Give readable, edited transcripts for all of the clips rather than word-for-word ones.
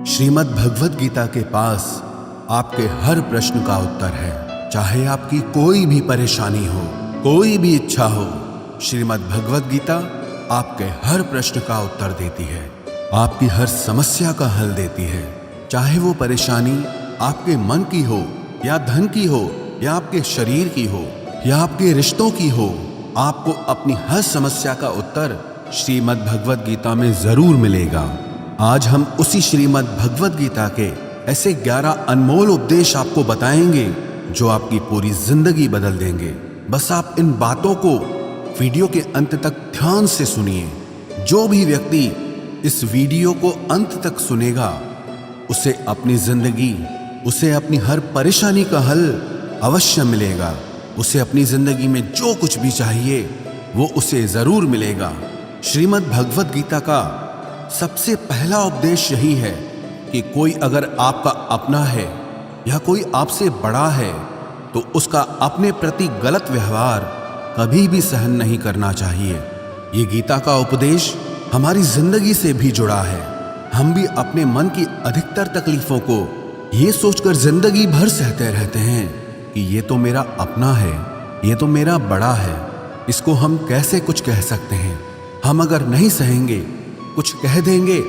श्रीमद् भगवद गीता के पास आपके हर प्रश्न का उत्तर है। चाहे आपकी कोई भी परेशानी हो, कोई भी इच्छा हो, श्रीमद् भगवद गीता आपके हर प्रश्न का उत्तर देती है, आपकी हर समस्या का हल देती है। चाहे वो परेशानी आपके मन की हो या धन की हो या आपके शरीर की हो या आपके रिश्तों की हो, आपको अपनी हर समस्या का उत्तर श्रीमद् भगवद गीता में जरूर मिलेगा। आज हम उसी श्रीमद् भगवद गीता के ऐसे 11 अनमोल उपदेश आपको बताएंगे जो आपकी पूरी जिंदगी बदल देंगे। बस आप इन बातों को वीडियो के अंत तक ध्यान से सुनिए। जो भी व्यक्ति इस वीडियो को अंत तक सुनेगा उसे अपनी जिंदगी, उसे अपनी हर परेशानी का हल अवश्य मिलेगा। उसे अपनी जिंदगी में जो कुछ भी चाहिए वो उसे जरूर मिलेगा। श्रीमद् भगवद गीता का सबसे पहला उपदेश यही है कि कोई अगर आपका अपना है या कोई आपसे बड़ा है तो उसका अपने प्रति गलत व्यवहार कभी भी सहन नहीं करना चाहिए। ये गीता का उपदेश हमारी जिंदगी से भी जुड़ा है। हम भी अपने मन की अधिकतर तकलीफों को ये सोचकर जिंदगी भर सहते रहते हैं कि ये तो मेरा अपना है, ये तो मेरा बड़ा है, इसको हम कैसे कुछ कह सकते हैं। हम अगर नहीं सहेंगे, कुछ कह देंगे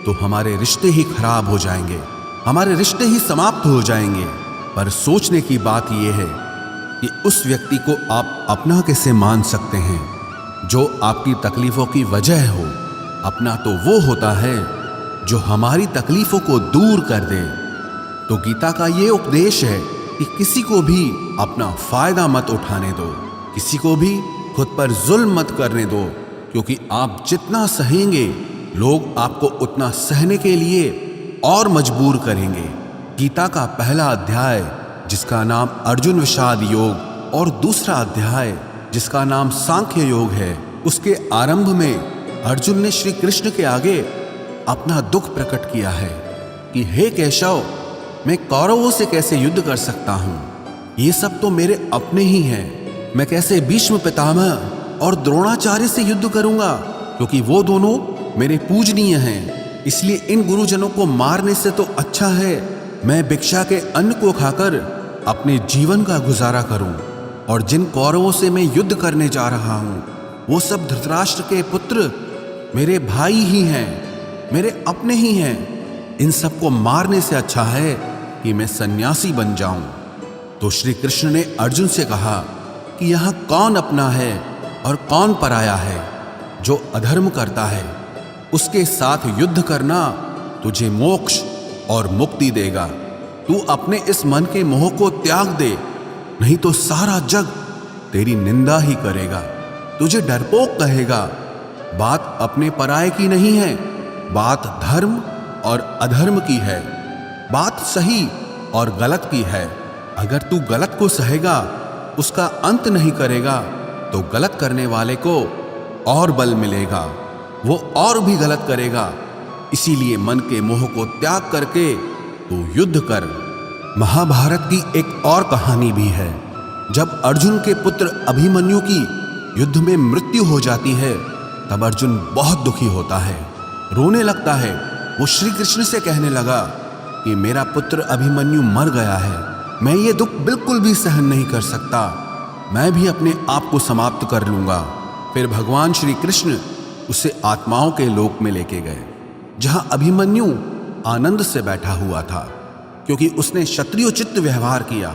तो हमारे रिश्ते ही खराब हो जाएंगे, हमारे रिश्ते ही समाप्त हो जाएंगे। पर सोचने की बात यह है कि उस व्यक्ति को आप अपना कैसे मान सकते हैं जो आपकी तकलीफों की वजह हो। अपना तो वो होता है जो हमारी तकलीफों को दूर कर दे। तो गीता का ये उपदेश है कि किसी को भी अपना फायदा मत उठाने दो, किसी को भी खुद पर जुल्म मत करने दो, क्योंकि आप जितना सहेंगे लोग आपको उतना सहने के लिए और मजबूर करेंगे। गीता का पहला अध्याय जिसका नाम अर्जुन विषाद योग और दूसरा अध्याय जिसका नाम सांख्य योग है, उसके आरंभ में अर्जुन ने श्री कृष्ण के आगे अपना दुख प्रकट किया है कि हे केशव, मैं कौरवों से कैसे युद्ध कर सकता हूं? ये सब तो मेरे अपने ही हैं। मैं कैसे भीष्म पितामह और द्रोणाचार्य से युद्ध करूंगा, क्योंकि वो दोनों मेरे पूजनीय हैं। इसलिए इन गुरुजनों को मारने से तो अच्छा है मैं भिक्षा के अन्न को खाकर अपने जीवन का गुजारा करूं। और जिन कौरवों से मैं युद्ध करने जा रहा हूं वो सब धृतराष्ट्र के पुत्र मेरे भाई ही हैं, मेरे अपने ही हैं। इन सबको मारने से अच्छा है कि मैं सन्यासी बन जाऊं। तो श्री कृष्ण ने अर्जुन से कहा कि यहां कौन अपना है और कौन पराया है। जो अधर्म करता है उसके साथ युद्ध करना तुझे मोक्ष और मुक्ति देगा। तू अपने इस मन के मोह को त्याग दे, नहीं तो सारा जग तेरी निंदा ही करेगा, तुझे डरपोक कहेगा। बात अपने पराये की नहीं है, बात धर्म और अधर्म की है, बात सही और गलत की है। अगर तू गलत को सहेगा, उसका अंत नहीं करेगा, तो गलत करने वाले को और बल मिलेगा, वो और भी गलत करेगा। इसीलिए मन के मोह को त्याग करके तू युद्ध कर। महाभारत की एक और कहानी भी है। जब अर्जुन के पुत्र अभिमन्यु की युद्ध में मृत्यु हो जाती है तब अर्जुन बहुत दुखी होता है, रोने लगता है। वो श्री कृष्ण से कहने लगा कि मेरा पुत्र अभिमन्यु मर गया है, मैं ये दुख बिल्कुल भी सहन नहीं कर सकता, मैं भी अपने आप को समाप्त कर लूंगा। फिर भगवान श्री कृष्ण उसे आत्माओं के लोक में लेके गए, जहां अभिमन्यु आनंद से बैठा हुआ था, क्योंकि उसने क्षत्रियोचित व्यवहार किया,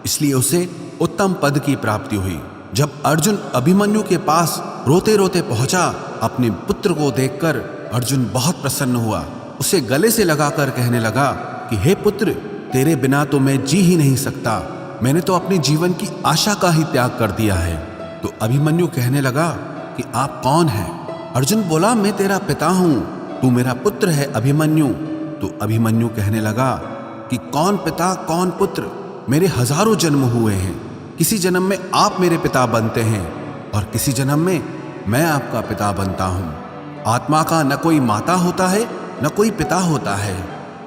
इसलिए उसे उत्तम पद की प्राप्ति हुई। जब अर्जुन अभिमन्यु के पास रोते रोते पहुंचा, अपने पुत्र को देखकर अर्जुन बहुत प्रसन्न हुआ। उसे गले से लगाकर कहने लगा कि हे पुत्र, तेरे बिना तो मैं जी ही नहीं सकता, मैंने तो अपने जीवन की आशा का ही त्याग कर दिया है। तो अभिमन्यु कहने लगा कि आप कौन हैं? अर्जुन बोला, मैं तेरा पिता हूं, तू मेरा पुत्र है अभिमन्यु। तो अभिमन्यु कहने लगा कि कौन पिता कौन पुत्र, मेरे हजारों जन्म हुए हैं, किसी जन्म में आप मेरे पिता बनते हैं और किसी जन्म में मैं आपका पिता बनता हूं। आत्मा का न कोई माता होता है न कोई पिता होता है।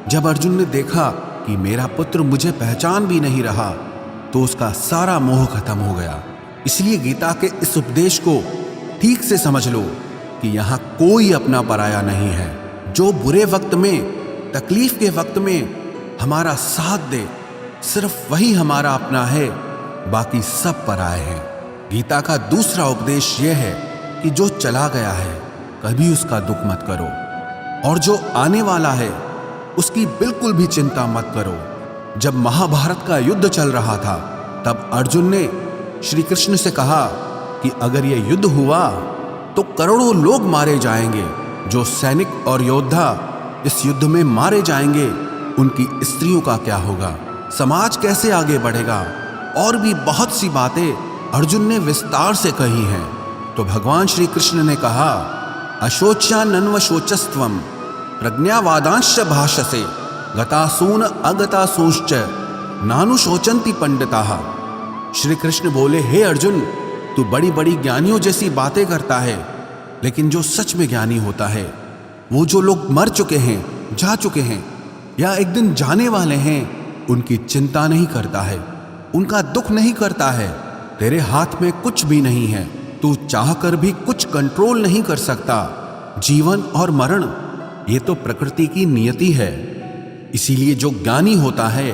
जब अर्जुन ने देखा कि मेरा पुत्र मुझे पहचान भी नहीं रहा तो उसका सारा मोह खत्म हो गया। इसलिए गीता के इस उपदेश को ठीक से समझ लो कि यहाँ कोई अपना पराया नहीं है। जो बुरे वक्त में तकलीफ के वक्त में हमारा साथ दे, सिर्फ वही हमारा अपना है, बाकी सब पराए हैं। गीता का दूसरा उपदेश यह है कि जो चला गया है कभी उसका दुख मत करो, और जो आने वाला है उसकी बिल्कुल भी चिंता मत करो। जब महाभारत का युद्ध चल रहा था तब अर्जुन ने श्री कृष्ण से कहा कि अगर यह युद्ध हुआ तो करोड़ों लोग मारे जाएंगे। जो सैनिक और योद्धा इस युद्ध में मारे जाएंगे उनकी स्त्रियों का क्या होगा, समाज कैसे आगे बढ़ेगा। और भी बहुत सी बातें अर्जुन ने विस्तार से कही हैं। तो भगवान श्री कृष्ण ने कहा, अशोच्यानन्व शोचस्त्वम प्रज्ञावादांश भाषसे गतासून अगतासूश्च नानुशोचन्ति पंडिताः। श्री कृष्ण बोले, हे अर्जुन, तू बड़ी बड़ी ज्ञानियों जैसी बातें करता है, लेकिन जो सच में ज्ञानी होता है, वो जो लोग मर चुके हैं, जा चुके हैं या एक दिन जाने वाले हैं, उनकी चिंता नहीं करता है, उनका दुख नहीं करता है। तेरे हाथ में कुछ भी नहीं है, तू चाहकर भी कुछ कंट्रोल नहीं कर सकता। जीवन और मरण ये तो प्रकृति की नियति है। इसीलिए जो ज्ञानी होता है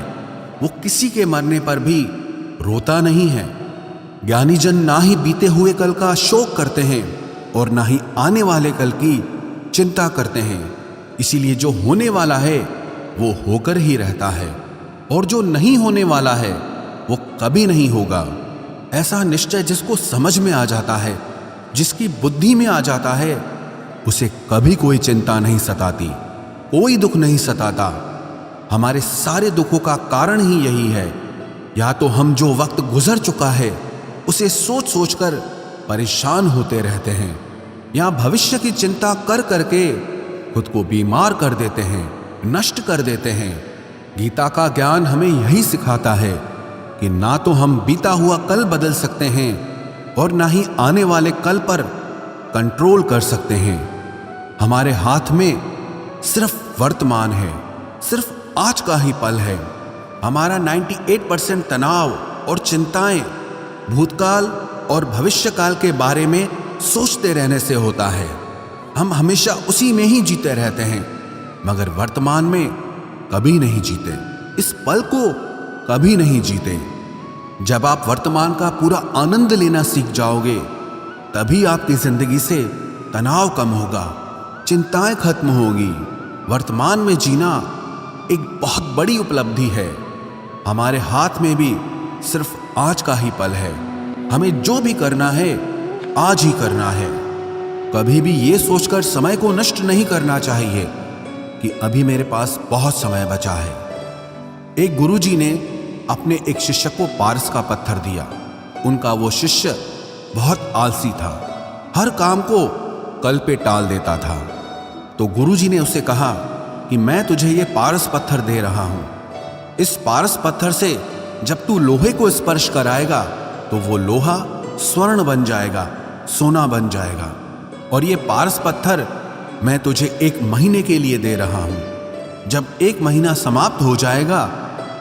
वो किसी के मरने पर भी रोता नहीं है। ज्ञानी जन ना ही बीते हुए कल का शोक करते हैं और ना ही आने वाले कल की चिंता करते हैं। इसीलिए जो होने वाला है वो होकर ही रहता है, और जो नहीं होने वाला है वो कभी नहीं होगा। ऐसा निश्चय जिसको समझ में आ जाता है, जिसकी बुद्धि में आ जाता है, उसे कभी कोई चिंता नहीं सताती, कोई दुख नहीं सताता। हमारे सारे दुखों का कारण ही यही है। या तो हम जो वक्त गुजर चुका है उसे सोच सोचकर परेशान होते रहते हैं, या भविष्य की चिंता कर करके खुद को बीमार कर देते हैं, नष्ट कर देते हैं। गीता का ज्ञान हमें यही सिखाता है कि ना तो हम बीता हुआ कल बदल सकते हैं और ना ही आने वाले कल पर कंट्रोल कर सकते हैं। हमारे हाथ में सिर्फ वर्तमान है, सिर्फ आज का ही पल है। हमारा 98% तनाव और चिंताएं भूतकाल और भविष्यकाल के बारे में सोचते रहने से होता है। हम हमेशा उसी में ही जीते रहते हैं, मगर वर्तमान में कभी नहीं जीते, इस पल को कभी नहीं जीते। जब आप वर्तमान का पूरा आनंद लेना सीख जाओगे, तभी आपकी जिंदगी से तनाव कम होगा, चिंताएं खत्म होगी। वर्तमान में जीना एक बहुत बड़ी उपलब्धि है। हमारे हाथ में भी सिर्फ आज का ही पल है। हमें जो भी करना है आज ही करना है। कभी भी ये सोचकर समय को नष्ट नहीं करना चाहिए कि अभी मेरे पास बहुत समय बचा है। एक गुरुजी ने अपने एक शिष्य को पारस का पत्थर दिया। उनका वो शिष्य बहुत आलसी था, हर काम को कल पे टाल देता था। तो गुरुजी ने उसे कहा कि मैं तुझे ये पारस पत्थर दे रहा हूं। इस पारस पत्थर से जब तू लोहे को स्पर्श कराएगा तो वो लोहा स्वर्ण बन जाएगा, सोना बन जाएगा। और ये पारस पत्थर मैं तुझे 1 महीने के लिए दे रहा हूं। जब 1 महीना समाप्त हो जाएगा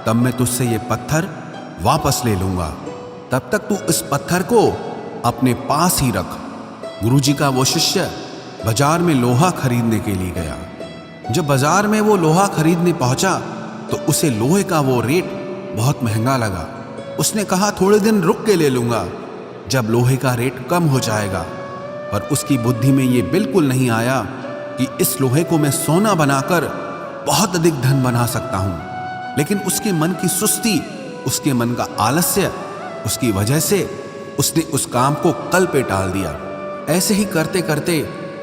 तब मैं तुझसे ये पत्थर वापस ले लूंगा। तब तक तू इस पत्थर को अपने पास ही रख। गुरुजी का वो शिष्य बाजार में लोहा खरीदने के लिए गया। जब बाजार में वो लोहा खरीदने पहुंचा तो उसे लोहे का वो रेट बहुत महंगा लगा। उसने कहा थोड़े दिन रुक के ले लूंगा, जब लोहे का रेट कम हो जाएगा। पर उसकी बुद्धि में ये बिल्कुल नहीं आया कि इस लोहे को मैं सोना बनाकर बहुत अधिक धन बना सकता हूं। लेकिन उसके मन की सुस्ती, उसके मन का आलस्य, उसकी वजह से उसने उस काम को कल पे टाल दिया। ऐसे ही करते करते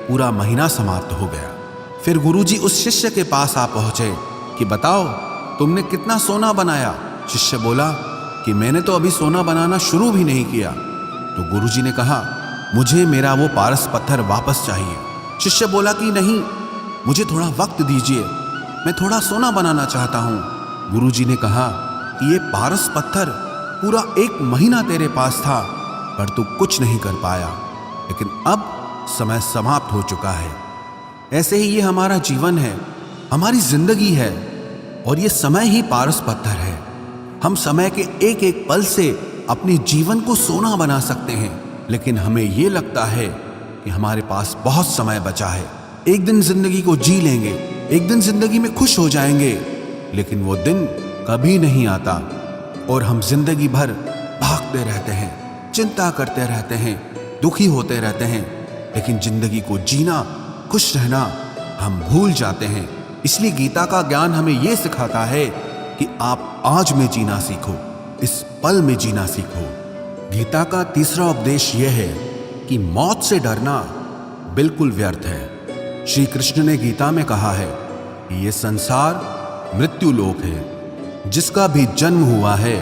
पूरा महीना समाप्त हो गया। फिर गुरुजी उस शिष्य के पास आ पहुंचे कि बताओ तुमने कितना सोना बनाया। शिष्य बोला कि मैंने तो अभी सोना बनाना शुरू भी नहीं किया। तो गुरुजी ने कहा मुझे मेरा वो पारस पत्थर वापस चाहिए। शिष्य बोला कि नहीं, मुझे थोड़ा वक्त दीजिए, मैं थोड़ा सोना बनाना चाहता हूँ। गुरुजी ने कहा कि ये पारस पत्थर पूरा 1 महीना तेरे पास था, पर तू कुछ नहीं कर पाया, लेकिन अब समय समाप्त हो चुका है। ऐसे ही ये हमारा जीवन है, हमारी जिंदगी है, और ये समय ही पारस पत्थर है। हम समय के एक एक पल से अपने जीवन को सोना बना सकते हैं, लेकिन हमें ये लगता है कि हमारे पास बहुत समय बचा है, एक दिन जिंदगी को जी लेंगे, एक दिन जिंदगी में खुश हो जाएंगे, लेकिन वो दिन कभी नहीं आता और हम जिंदगी भर भागते रहते हैं, चिंता करते रहते हैं, दुखी होते रहते हैं, लेकिन जिंदगी को जीना, खुश रहना हम भूल जाते हैं। इसलिए गीता का ज्ञान हमें यह सिखाता है कि आप आज में जीना सीखो, इस पल में जीना सीखो। गीता का तीसरा उपदेश यह है कि मौत से डरना बिल्कुल व्यर्थ है। श्री कृष्ण ने गीता में कहा है कि यह संसार मृत्यु लोक है। जिसका भी जन्म हुआ है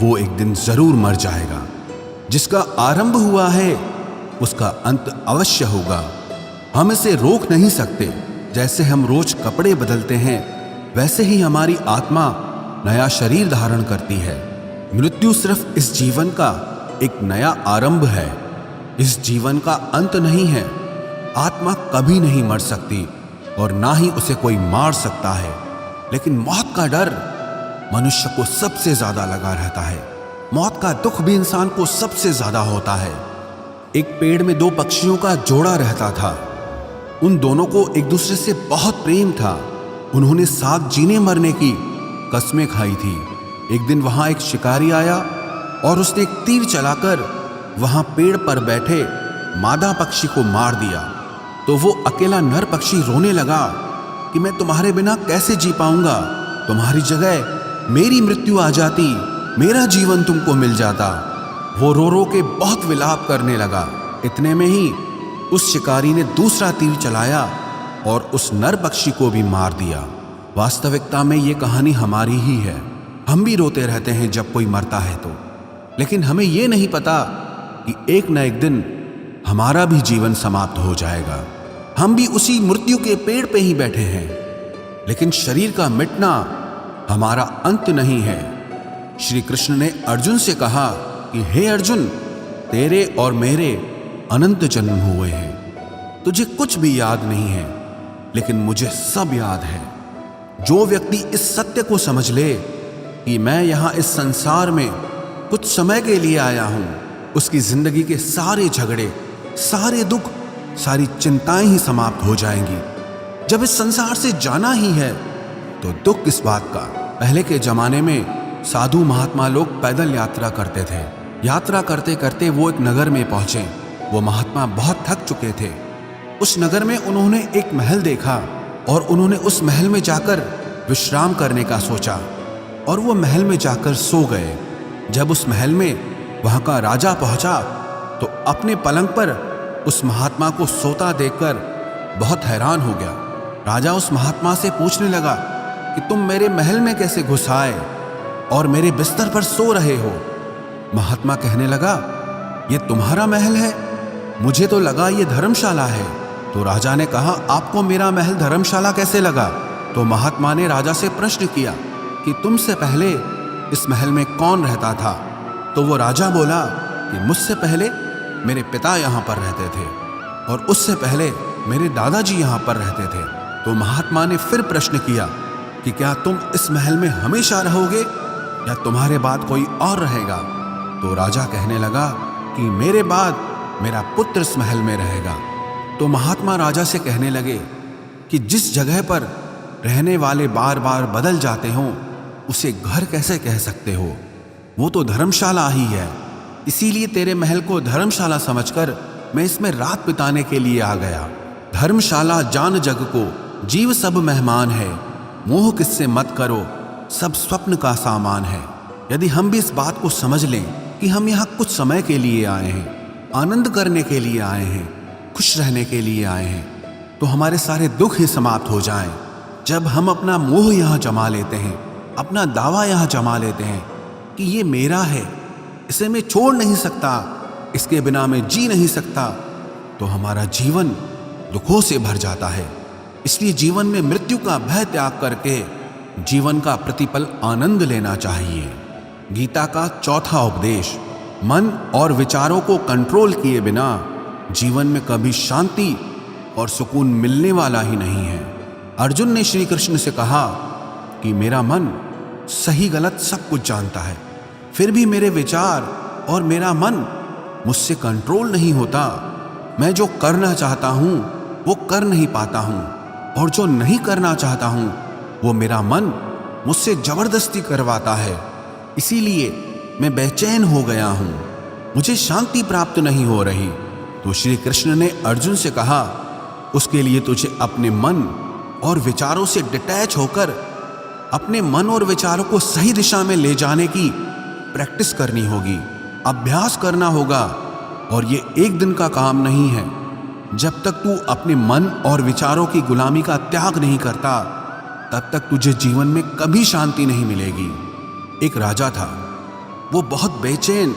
वो एक दिन जरूर मर जाएगा। जिसका आरंभ हुआ है उसका अंत अवश्य होगा। हम इसे रोक नहीं सकते। जैसे हम रोज कपड़े बदलते हैं, वैसे ही हमारी आत्मा नया शरीर धारण करती है। मृत्यु सिर्फ इस जीवन का एक नया आरंभ है, इस जीवन का अंत नहीं है। आत्मा कभी नहीं मर सकती और ना ही उसे कोई मार सकता है, लेकिन मौत का डर मनुष्य को सबसे ज्यादा लगा रहता है। मौत का दुख भी इंसान को सबसे ज्यादा होता है। एक पेड़ में दो पक्षियों का जोड़ा रहता था। उन दोनों को एक दूसरे से बहुत प्रेम था। उन्होंने साथ जीने मरने की कस्में खाई थी। एक दिन वहां एक शिकारी आया और उसने एक तीर चलाकर वहां पेड़ पर बैठे मादा पक्षी को मार दिया। तो वो अकेला नर पक्षी रोने लगा कि मैं तुम्हारे बिना कैसे जी पाऊंगा। तुम्हारी जगह मेरी मृत्यु आ जाती, मेरा जीवन तुमको मिल जाता। वो रो रो के बहुत विलाप करने लगा। इतने में ही उस शिकारी ने दूसरा तीर चलाया और उस नर पक्षी को भी मार दिया। वास्तविकता में ये कहानी हमारी ही है। हम भी रोते रहते हैं जब कोई मरता है तो, लेकिन हमें ये नहीं पता कि एक न एक दिन हमारा भी जीवन समाप्त हो जाएगा। हम भी उसी मृत्यु के पेड़ पे ही बैठे हैं, लेकिन शरीर का मिटना हमारा अंत नहीं है। श्री कृष्ण ने अर्जुन से कहा कि हे अर्जुन, तेरे और मेरे अनंत जन्म हुए हैं। तुझे कुछ भी याद नहीं है, लेकिन मुझे सब याद है। जो व्यक्ति इस सत्य को समझ ले कि मैं यहां इस संसार में कुछ समय के लिए आया हूं, उसकी जिंदगी के सारे झगड़े, सारे दुख, सारी चिंताएं ही समाप्त हो जाएंगी। जब इस संसार से जाना ही है तो दुख किस बात का। पहले के जमाने में साधु महात्मा लोग पैदल यात्रा करते थे। यात्रा करते करते वो एक नगर में पहुंचे। वो महात्मा बहुत थक चुके थे। उस नगर में उन्होंने एक महल देखा और उन्होंने उस महल में जाकर विश्राम करने का सोचा और वो महल में जाकर सो गए। जब उस महल में वहां का राजा पहुंचा तो अपने पलंग पर उस महात्मा को सोता देखकर बहुत हैरान हो गया। राजा उस महात्मा से पूछने लगा कि तुम मेरे महल में कैसे घुस आए और मेरे बिस्तर पर सो रहे हो। महात्मा कहने लगा, ये तुम्हारा महल है? मुझे तो लगा ये धर्मशाला है। तो राजा ने कहा, आपको मेरा महल धर्मशाला कैसे लगा? तो महात्मा ने राजा से प्रश्न किया कि तुमसे पहले इस महल में कौन रहता था? तो वो राजा बोला कि मुझसे पहले मेरे पिता यहाँ पर रहते थे और उससे पहले मेरे दादाजी यहाँ पर रहते थे। तो महात्मा ने फिर प्रश्न किया कि क्या तुम इस महल में हमेशा रहोगे या तुम्हारे बाद कोई और रहेगा? तो राजा कहने लगा कि मेरे बाद मेरा पुत्र इस महल में रहेगा। तो महात्मा राजा से कहने लगे कि जिस जगह पर रहने वाले बार बार बदल जाते हों उसे घर कैसे कह सकते हो? वो तो धर्मशाला ही है। इसीलिए तेरे महल को धर्मशाला समझकर मैं इसमें रात बिताने के लिए आ गया। धर्मशाला जान जग को, जीव सब मेहमान है। मोह किससे मत करो, सब स्वप्न का सामान है। यदि हम भी इस बात को समझ लें कि हम यहाँ कुछ समय के लिए आए हैं, आनंद करने के लिए आए हैं, खुश रहने के लिए आए हैं, तो हमारे सारे दुख ही समाप्त हो जाएं। जब हम अपना मोह यहाँ जमा लेते हैं, अपना दावा यहाँ जमा लेते हैं कि ये मेरा है, इसे मैं छोड़ नहीं सकता, इसके बिना मैं जी नहीं सकता, तो हमारा जीवन दुखों से भर जाता है। इसलिए जीवन में मृत्यु का भय त्याग करके जीवन का प्रतिपल आनंद लेना चाहिए। गीता का चौथा उपदेश, मन और विचारों को कंट्रोल किए बिना जीवन में कभी शांति और सुकून मिलने वाला ही नहीं है। अर्जुन ने श्री कृष्ण से कहा कि मेरा मन सही गलत सब कुछ जानता है, फिर भी मेरे विचार और मेरा मन मुझसे कंट्रोल नहीं होता। मैं जो करना चाहता हूं वो कर नहीं पाता हूं। और जो नहीं करना चाहता हूं वो मेरा मन मुझसे जबरदस्ती करवाता है। इसीलिए मैं बेचैन हो गया हूं, मुझे शांति प्राप्त नहीं हो रही। तो श्री कृष्ण ने अर्जुन से कहा, उसके लिए तुझे अपने मन और विचारों से डिटैच होकर अपने मन और विचारों को सही दिशा में ले जाने की प्रैक्टिस करनी होगी, अभ्यास करना होगा। और ये एक दिन का काम नहीं है। जब तक तू अपने मन और विचारों की गुलामी का त्याग नहीं करता, तब तक तुझे जीवन में कभी शांति नहीं मिलेगी। एक राजा था, वो बहुत बेचैन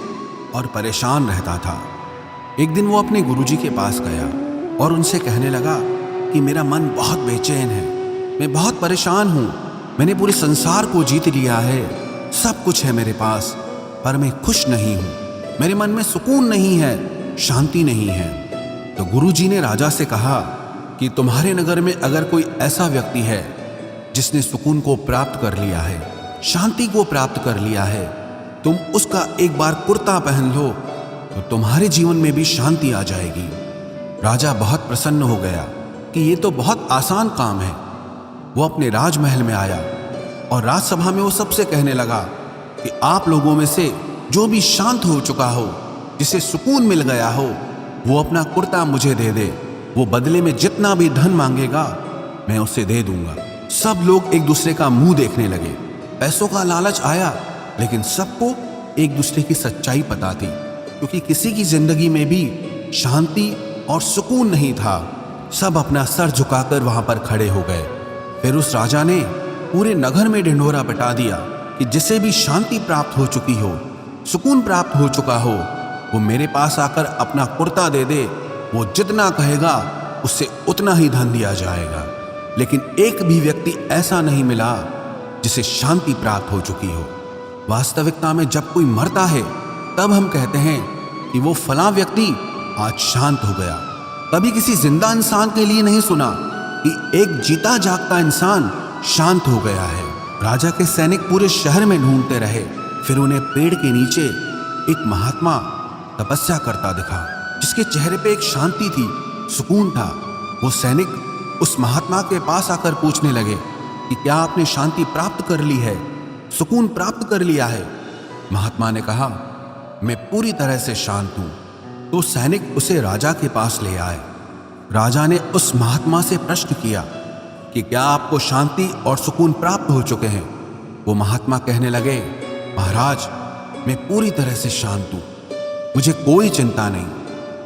और परेशान रहता था। एक दिन वो अपने गुरुजी के पास गया और उनसे कहने लगा कि मेरा मन बहुत बेचैन है, मैं बहुत परेशान हूँ, मैंने पूरे संसार को जीत लिया है, सब कुछ है मेरे पास, पर मैं खुश नहीं हूँ, मेरे मन में सुकून नहीं है, शांति नहीं है। तो गुरुजी ने राजा से कहा कि तुम्हारे नगर में अगर कोई ऐसा व्यक्ति है जिसने सुकून को प्राप्त कर लिया है, शांति को प्राप्त कर लिया है, तुम उसका एक बार कुर्ता पहन लो तो तुम्हारे जीवन में भी शांति आ जाएगी। राजा बहुत प्रसन्न हो गया कि ये तो बहुत आसान काम है। वो अपने राजमहल में आया और राजसभा में वो सबसे कहने लगा कि आप लोगों में से जो भी शांत हो चुका हो, जिसे सुकून मिल गया हो, वो अपना कुर्ता मुझे दे दे। वो बदले में जितना भी धन मांगेगा मैं उसे दे दूंगा। सब लोग एक दूसरे का मुंह देखने लगे। पैसों का लालच आया, लेकिन सबको एक दूसरे की सच्चाई पता थी, क्योंकि किसी की जिंदगी में भी शांति और सुकून नहीं था। सब अपना सर झुकाकर वहां पर खड़े हो गए। फिर उस राजा ने पूरे नगर में ढिंढोरा पिटा दिया कि जिसे भी शांति प्राप्त हो चुकी हो, सुकून प्राप्त हो चुका हो, वो मेरे पास आकर अपना कुर्ता दे दे। वो जितना कहेगा उससे उतना ही धन दिया जाएगा। लेकिन एक भी व्यक्ति ऐसा नहीं मिला जिसे शांति प्राप्त हो चुकी हो। वास्तविकता में जब कोई मरता है तब हम कहते हैं कि वो फलां व्यक्ति आज शांत हो गया। कभी किसी जिंदा इंसान के लिए नहीं सुना कि एक जीता जागता इंसान शांत हो गया है। राजा के सैनिक पूरे शहर में ढूंढते रहे। फिर उन्हें पेड़ के नीचे एक महात्मा तपस्या करता दिखा, जिसके चेहरे पे एक शांति थी, सुकून था। वो सैनिक उस महात्मा के पास आकर पूछने लगे कि क्या आपने शांति प्राप्त कर ली है, सुकून प्राप्त कर लिया है? महात्मा ने कहा, मैं पूरी तरह से शांत हूं। तो सैनिक उसे राजा के पास ले आए। राजा ने उस महात्मा से प्रश्न किया कि क्या आपको शांति और सुकून प्राप्त हो चुके हैं? वो महात्मा कहने लगे, महाराज, मैं पूरी तरह से शांत हूं, मुझे कोई चिंता नहीं,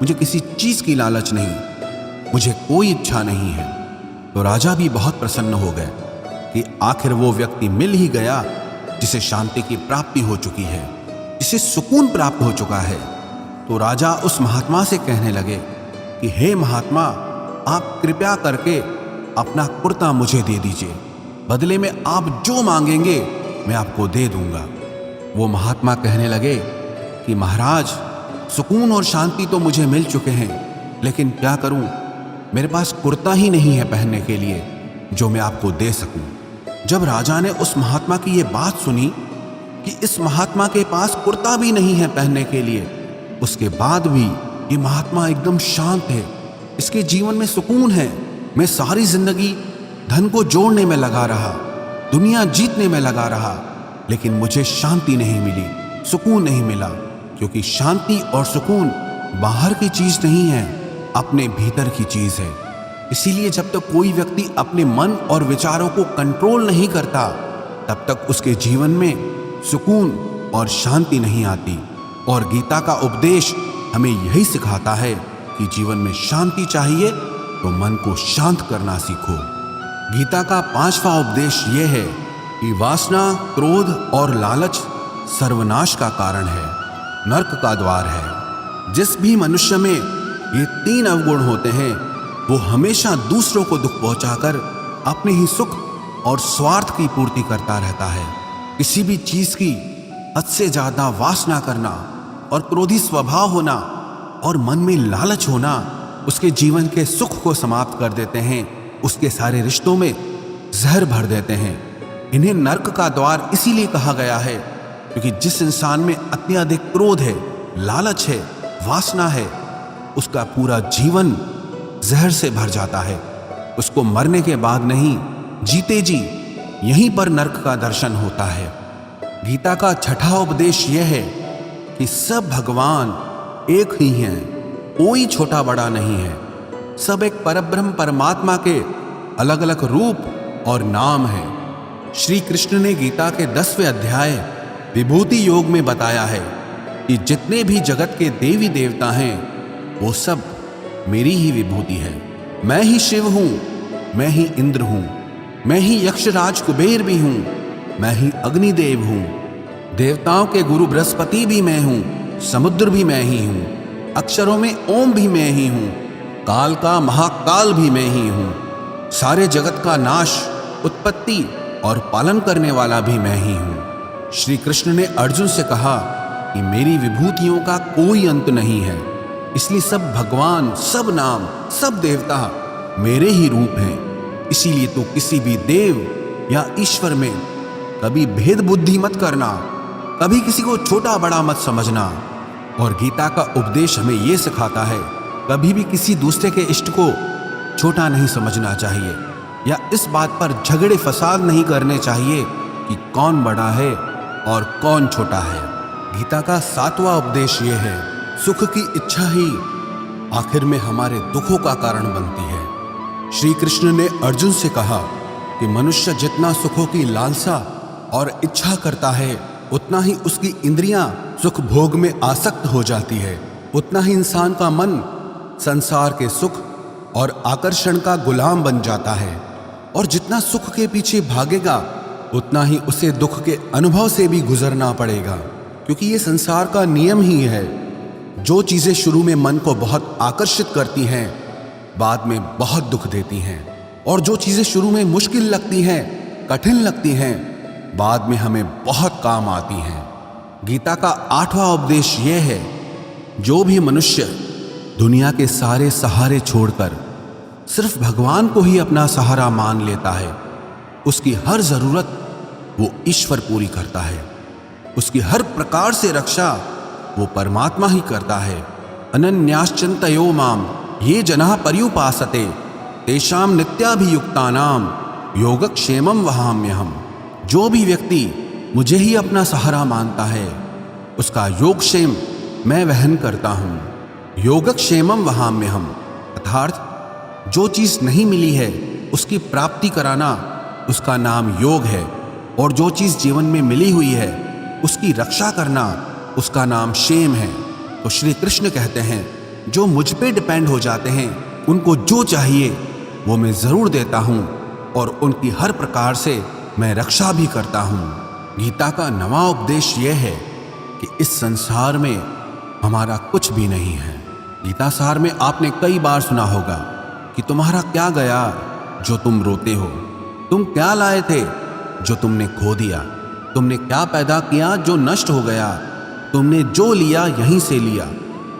मुझे किसी चीज की लालच नहीं, मुझे कोई इच्छा नहीं है। तो राजा भी बहुत प्रसन्न हो गए कि आखिर वो व्यक्ति मिल ही गया जिसे शांति की प्राप्ति हो चुकी है, जिसे सुकून प्राप्त हो चुका है। तो राजा उस महात्मा से कहने लगे कि हे महात्मा, आप कृपया करके अपना कुर्ता मुझे दे दीजिए, बदले में आप जो मांगेंगे मैं आपको दे दूंगा। वो महात्मा कहने लगे कि महाराज, सुकून और शांति तो मुझे मिल चुके हैं, लेकिन क्या करूं, मेरे पास कुर्ता ही नहीं है पहनने के लिए जो मैं आपको दे सकूं। जब राजा ने उस महात्मा की ये बात सुनी कि इस महात्मा के पास कुर्ता भी नहीं है पहनने के लिए, उसके बाद भी ये महात्मा एकदम शांत है, इसके जीवन में सुकून है। मैं सारी जिंदगी धन को जोड़ने में लगा रहा, दुनिया जीतने में लगा रहा, लेकिन मुझे शांति नहीं मिली, सुकून नहीं मिला, क्योंकि शांति और सुकून बाहर की चीज नहीं है, अपने भीतर की चीज है। इसीलिए जब तक कोई व्यक्ति अपने मन और विचारों को कंट्रोल नहीं करता, तब तक उसके जीवन में सुकून और शांति नहीं आती। और गीता का उपदेश हमें यही सिखाता है कि जीवन में शांति चाहिए तो मन को शांत करना सीखो। गीता का 5वां उपदेश यह है कि वासना, क्रोध और लालच सर्वनाश का कारण है, नरक का द्वार है। जिस भी मनुष्य में ये 3 अवगुण होते हैं, वो हमेशा दूसरों को दुख पहुंचाकर अपने ही सुख और स्वार्थ की पूर्ति करता रहता है। किसी भी चीज की हद से ज्यादा वासना करना और क्रोधी स्वभाव होना और मन में लालच होना उसके जीवन के सुख को समाप्त कर देते हैं, उसके सारे रिश्तों में जहर भर देते हैं। इन्हें नरक का द्वार इसीलिए कहा गया है क्योंकि जिस इंसान में अत्यधिक क्रोध है, लालच है, वासना है, उसका पूरा जीवन जहर से भर जाता है, उसको मरने के बाद नहीं, जीते जी यहीं पर नरक का दर्शन होता है। गीता का छठा उपदेश यह है कि सब भगवान एक ही हैं, कोई छोटा बड़ा नहीं है। सब एक परब्रह्म परमात्मा के अलग अलग रूप और नाम हैं। श्री कृष्ण ने गीता के 10वें अध्याय विभूति योग में बताया है कि जितने भी जगत के देवी देवता हैं वो सब मेरी ही विभूति है। मैं ही शिव हूं, मैं ही इंद्र हूं, मैं ही यक्षराज कुबेर भी हूं, मैं ही अग्निदेव हूं, देवताओं के गुरु बृहस्पति भी मैं हूं, समुद्र भी मैं ही हूं, अक्षरों में ओम भी मैं ही हूं, काल का महाकाल भी मैं ही हूं, सारे जगत का नाश, उत्पत्ति और पालन करने वाला भी मैं ही हूं। श्री कृष्ण ने अर्जुन से कहा कि मेरी विभूतियों का कोई अंत नहीं है, इसलिए सब भगवान, सब नाम, सब देवता मेरे ही रूप हैं। इसीलिए तो किसी भी देव या ईश्वर में कभी भेद बुद्धि मत करना, कभी किसी को छोटा बड़ा मत समझना। और गीता का उपदेश हमें यह सिखाता है कभी भी किसी दूसरे के इष्ट को छोटा नहीं समझना चाहिए, या इस बात पर झगड़े फसाद नहीं करने चाहिए कि कौन बड़ा है और कौन छोटा है। गीता का 7वां उपदेश यह है, सुख की इच्छा ही आखिर में हमारे दुखों का कारण बनती है। श्री कृष्ण ने अर्जुन से कहा कि मनुष्य जितना सुखों की लालसा और इच्छा करता है उतना ही उसकी इंद्रियां सुख भोग में आसक्त हो जाती है, उतना ही इंसान का मन संसार के सुख और आकर्षण का गुलाम बन जाता है। और जितना सुख के पीछे भागेगा उतना ही उसे दुख के अनुभव से भी गुजरना पड़ेगा, क्योंकि ये संसार का नियम ही है। जो चीजें शुरू में मन को बहुत आकर्षित करती हैं बाद में बहुत दुख देती हैं, और जो चीजें शुरू में मुश्किल लगती हैं, कठिन लगती हैं, बाद में हमें बहुत काम आती हैं। गीता का 8वां उपदेश यह है, जो भी मनुष्य दुनिया के सारे सहारे छोड़कर सिर्फ भगवान को ही अपना सहारा मान लेता है, उसकी हर जरूरत वो ईश्वर पूरी करता है, उसकी हर प्रकार से रक्षा वो परमात्मा ही करता है। अनन्याश्चिन्तयो माम ये जनाः पर्युपासते तेषां नित्याभियुक्तानां योगक्षेमं वहाम्यहम्। जो भी व्यक्ति मुझे ही अपना सहारा मानता है उसका योगक्षेम मैं वहन करता हूँ। योगक्षेमं वहाम्यहम् अर्थात जो चीज नहीं मिली है उसकी प्राप्ति कराना उसका नाम योग है, और जो चीज जीवन में मिली हुई है उसकी रक्षा करना उसका नाम क्षेम है। तो श्री कृष्ण कहते हैं, जो मुझ पे डिपेंड हो जाते हैं उनको जो चाहिए वो मैं जरूर देता हूँ, और उनकी हर प्रकार से मैं रक्षा भी करता हूँ। गीता का 9वां उपदेश यह है कि इस संसार में हमारा कुछ भी नहीं है। गीता सार में आपने कई बार सुना होगा कि तुम्हारा क्या गया जो तुम रोते हो, तुम क्या लाए थे जो तुमने खो दिया, तुमने क्या पैदा किया जो नष्ट हो गया, तुमने जो लिया यहीं से लिया,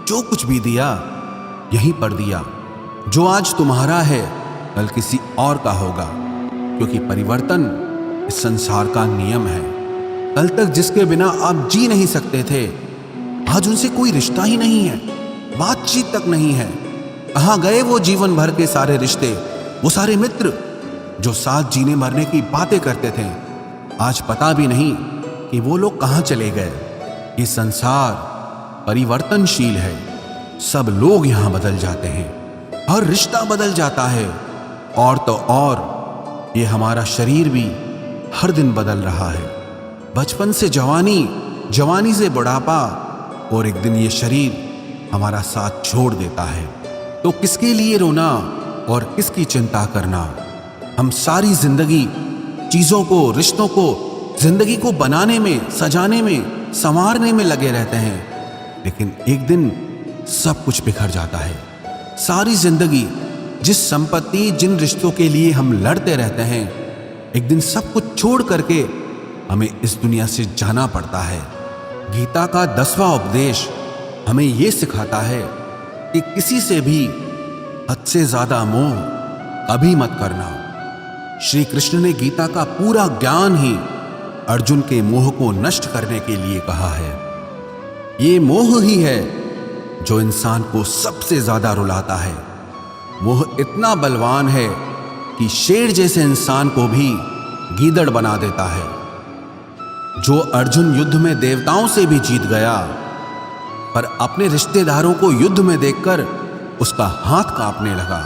जो कुछ भी दिया यहीं पर दिया। जो आज तुम्हारा है कल किसी और का होगा, क्योंकि परिवर्तन इस संसार का नियम है। कल तक जिसके बिना आप जी नहीं सकते थे आज उनसे कोई रिश्ता ही नहीं है, बातचीत तक नहीं है। कहाँ गए वो जीवन भर के सारे रिश्ते, वो सारे मित्र जो साथ जीने मरने की बातें करते थे, आज पता भी नहीं कि वो लोग कहाँ चले गए। ये संसार परिवर्तनशील है, सब लोग यहाँ बदल जाते हैं, हर रिश्ता बदल जाता है, और तो और ये हमारा शरीर भी हर दिन बदल रहा है। बचपन से जवानी, जवानी से बुढ़ापा, और एक दिन ये शरीर हमारा साथ छोड़ देता है। तो किसके लिए रोना और किसकी चिंता करना। हम सारी जिंदगी चीजों को, रिश्तों को, जिंदगी को बनाने में, सजाने में, संवारने में लगे रहते हैं, लेकिन एक दिन सब कुछ बिखर जाता है। सारी जिंदगी जिस संपत्ति, जिन रिश्तों के लिए हम लड़ते रहते हैं, एक दिन सब कुछ छोड़ करके हमें इस दुनिया से जाना पड़ता है। गीता का 10वां उपदेश हमें यह सिखाता है कि किसी से भी हद से ज्यादा मोह कभी मत करना। श्री कृष्ण ने गीता का पूरा ज्ञान ही अर्जुन के मोह को नष्ट करने के लिए कहा है। ये मोह ही है जो इंसान को सबसे ज्यादा रुलाता है। मोह इतना बलवान है कि शेर जैसे इंसान को भी गीदड़ बना देता है। जो अर्जुन युद्ध में देवताओं से भी जीत गया, पर अपने रिश्तेदारों को युद्ध में देखकर उसका हाथ कांपने लगा।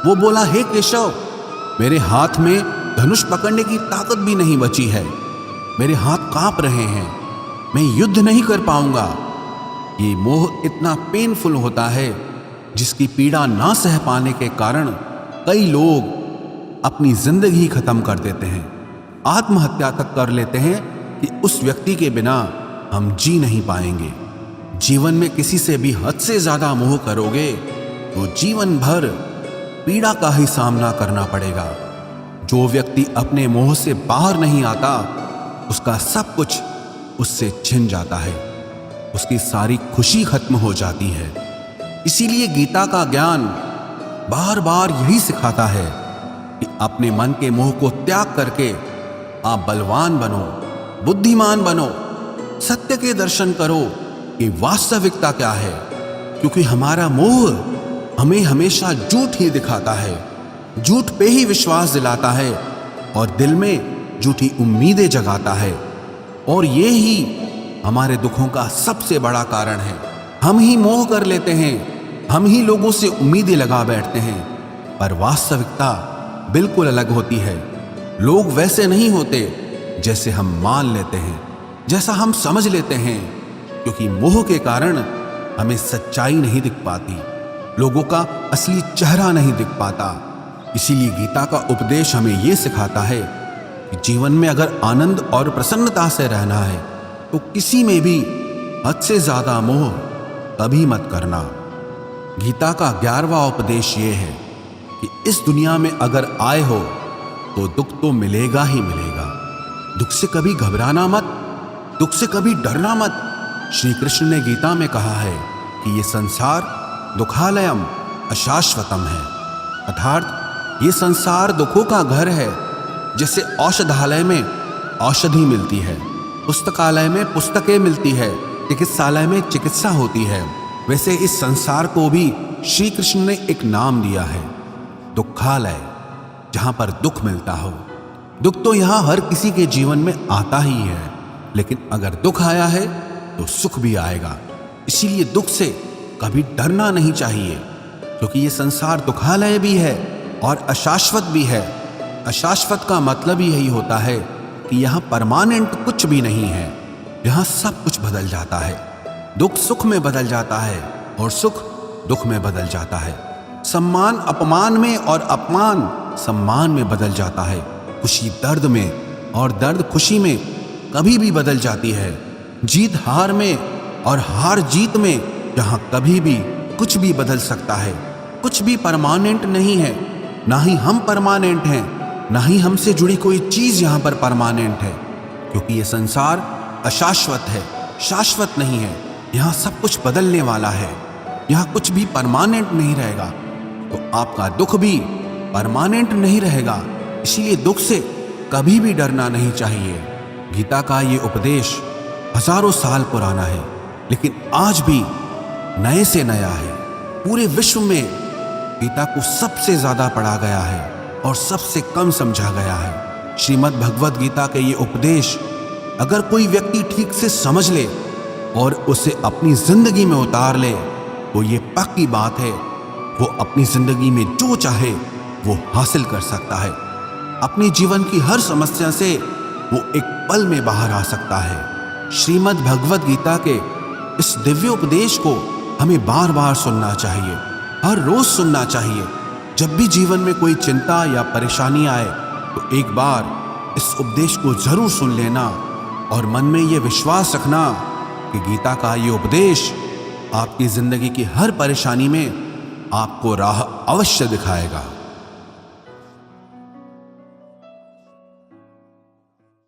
वो बोला, हे केशव, मेरे हाथ में धनुष पकड़ने की ताकत भी नहीं बची है, मेरे हाथ कांप रहे हैं, मैं युद्ध नहीं कर पाऊंगा। ये मोह इतना पेनफुल होता है जिसकी पीड़ा ना सह पाने के कारण कई लोग अपनी जिंदगी खत्म कर देते हैं, आत्महत्या तक कर लेते हैं कि उस व्यक्ति के बिना हम जी नहीं पाएंगे। जीवन में किसी से भी हद से ज्यादा मोह करोगे तो जीवन भर पीड़ा का ही सामना करना पड़ेगा। जो व्यक्ति अपने मोह से बाहर नहीं आता, उसका सब कुछ उससे छिन जाता है, उसकी सारी खुशी खत्म हो जाती है। इसीलिए गीता का ज्ञान बार बार यही सिखाता है कि अपने मन के मोह को त्याग करके आप बलवान बनो, बुद्धिमान बनो, सत्य के दर्शन करो कि वास्तविकता क्या है। क्योंकि हमारा मोह हमें हमेशा झूठ ही दिखाता है, झूठ पे ही विश्वास दिलाता है और दिल में झूठी उम्मीदें जगाता है। और ये ही हमारे दुखों का सबसे बड़ा कारण है। हम ही मोह कर लेते हैं, हम ही लोगों से उम्मीदें लगा बैठते हैं, पर वास्तविकता बिल्कुल अलग होती है। लोग वैसे नहीं होते जैसे हम मान लेते हैं, जैसा हम समझ लेते हैं, क्योंकि मोह के कारण हमें सच्चाई नहीं दिख पाती, लोगों का असली चेहरा नहीं दिख पाता। इसीलिए गीता का उपदेश हमें यह सिखाता है कि जीवन में अगर आनंद और प्रसन्नता से रहना है तो किसी में भी हद से ज्यादा मोह कभी मत करना। गीता का 11वां उपदेश ये है कि इस दुनिया में अगर आए हो तो दुख तो मिलेगा ही मिलेगा। दुख से कभी घबराना मत, दुख से कभी डरना मत। श्री कृष्ण ने गीता में कहा है कि ये संसार दुखालयम अशाश्वतम है, अर्थात ये संसार दुखों का घर है। जैसे औषधालय में औषधि मिलती है, पुस्तकालय में पुस्तकें मिलती है, चिकित्सालय में चिकित्सा होती है, वैसे इस संसार को भी श्री कृष्ण ने एक नाम दिया है, दुखालय, जहां पर दुख मिलता हो। दुख तो यहां हर किसी के जीवन में आता ही है, लेकिन अगर दुख आया है तो सुख भी आएगा। इसीलिए दुख से कभी डरना नहीं चाहिए, क्योंकि ये संसार दुखालय भी है और अशाश्वत भी है। अशाश्वत का मतलब ही यही होता है कि यहाँ परमानेंट कुछ भी नहीं है, यहाँ सब कुछ बदल जाता है। दुख सुख में बदल जाता है और सुख दुख में बदल जाता है। सम्मान अपमान में और अपमान सम्मान में बदल जाता है। खुशी दर्द में और दर्द खुशी में कभी भी बदल जाती है। जीत हार में और हार जीत में, जहाँ कभी भी कुछ भी बदल सकता है। कुछ भी परमानेंट नहीं है, ना ही हम परमानेंट हैं, ना ही हमसे जुड़ी कोई चीज यहाँ पर परमानेंट है, क्योंकि ये संसार अशाश्वत है, शाश्वत नहीं है। यहाँ सब कुछ बदलने वाला है, यहाँ कुछ भी परमानेंट नहीं रहेगा। तो आपका दुख भी परमानेंट नहीं रहेगा, इसीलिए दुख से कभी भी डरना नहीं चाहिए। गीता का ये उपदेश हजारों साल पुराना है, लेकिन आज भी नए से नया है। पूरे विश्व में गीता को सबसे ज्यादा पढ़ा गया है और सबसे कम समझा गया है। श्रीमद् भगवद गीता के ये उपदेश अगर कोई व्यक्ति ठीक से समझ ले और उसे अपनी जिंदगी में उतार ले तो ये पक्की बात है, वो अपनी जिंदगी में जो चाहे वो हासिल कर सकता है। अपने जीवन की हर समस्या से वो एक पल में बाहर आ सकता है। श्रीमद् भगवद गीता के इस दिव्य उपदेश को हमें बार बार सुनना चाहिए, हर रोज सुनना चाहिए। जब भी जीवन में कोई चिंता या परेशानी आए तो एक बार इस उपदेश को जरूर सुन लेना और मन में ये विश्वास रखना कि गीता का ये उपदेश आपकी जिंदगी की हर परेशानी में आपको राह अवश्य दिखाएगा।